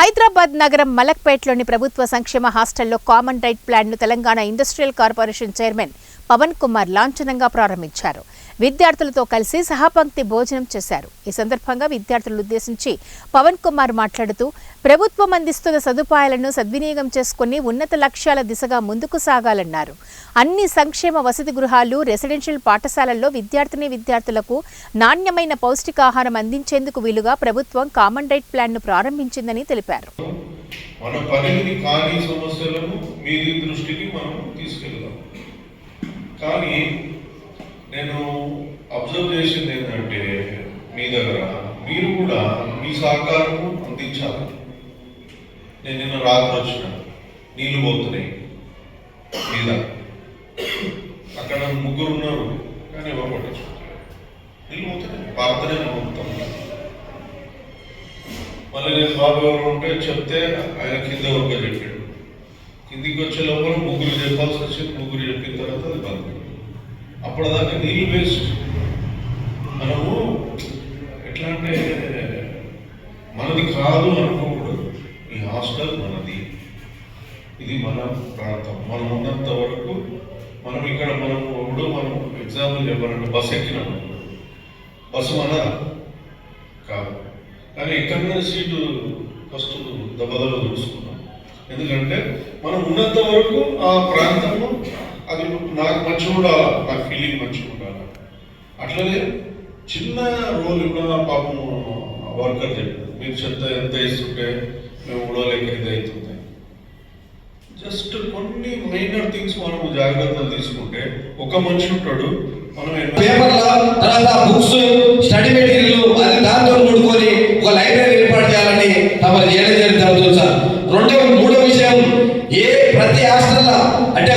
హైదరాబాద్ నగరం మలక్పేట్లోని ప్రభుత్వ సంక్షేమ హాస్టల్లో కామన్ రైట్ ప్లాన్ను Telangana industrial corporation chairman Pavan Kumar లాంఛనంగా ప్రారంభించారు. విద్యార్థులతో కలిసి సహపంక్తి భోజనం చేశారు. ఈ సందర్భంగా విద్యార్థులను ఉద్దేశించి పవన్ కుమార్ మాట్లాడుతూ ప్రభుత్వం అందిస్తున్న సదుపాయాలను సద్వినియోగం చేసుకుని ఉన్నత లక్ష్యాల దిశగా ముందుకు సాగాలన్నారు. అన్ని సంక్షేమ వసతి గృహాలు, రెసిడెన్షియల్ పాఠశాలల్లో విద్యార్థులకు నాణ్యమైన పౌష్టికాహారం అందించేందుకు వీలుగా ప్రభుత్వం కామన్ రైట్ ప్లాన్ను ప్రారంభించిందని తెలిపారు. మన పరిమితి కాని సమస్యలను మీది దృష్టికి మనం తీసుకెళ్దాం. కానీ నేను అబ్జర్వ్ చేసింది ఏంటంటే మీ దగ్గర మీరు కూడా మీ సహకారం అందించాలి. నేను నిన్న రాత్రి వచ్చిన నీళ్లు పోతున్నాయి మీద, అక్కడ ముగ్గురు ఉన్నారు కానీ ఎవరు పట్టించుకుంటారు. నీళ్ళు పోతున్నాయి, పారుతూనే మొత్తం. మళ్ళీ నేను బాబు ఎవరు ఉంటే చెప్తే ఆయన కింద ఒక చెప్పాడు. కిందికి వచ్చే లోపల ముగ్గురు చెప్పాల్సి వచ్చింది. ముగ్గురు చెప్పిన తర్వాత అది బంద్. అప్పటిదాకా నీళ్ళు వేస్ట్. మనము ఎట్లా అంటే మనది కాదు అనుకోకూడదు. ఈ హాస్టల్ మనది, ఇది మన ప్రాంతం. మనం ఉన్నంత వరకు మనం ఇక్కడ మనం ఎగ్జాంపుల్ చెప్పాలంటే బస్సు ఎక్కినాము, బస్సు మన కాదు. కానీ ఎక్కడైనా సీటు ఫస్ట్ దెబ్బదలు చూసుకున్నాం. ఎందుకంటే మనం ఉన్నంత వరకు ఆ ప్రాంతము అది నాకు మంచిగా ఉండాలి, నాకు ఫీలింగ్ మంచిగా ఉండాలి. అట్లనే చిన్న రోల్ కూడా పాపం వర్కర్ చెప్పారు, మీరు చెత్త ఎంత ఇస్తుంటే మేము ఉడవలేక ఇది అవుతుంది. జస్ట్ కొన్ని మైనర్ థింగ్స్ మనం జాగ్రత్తలు తీసుకుంటే ఒక మనిషి ఉంటాడు. మనం బుక్స్, స్టడీ మెటీరియల్ అది దాంతో కూడుకొని ఒక లైబ్రరీ ఏర్పాటు చేయాలని తమరు చేయడం జరుగుతుంది సార్. మూడో విషయం, ప్రతి హాస్టల్లో అంటే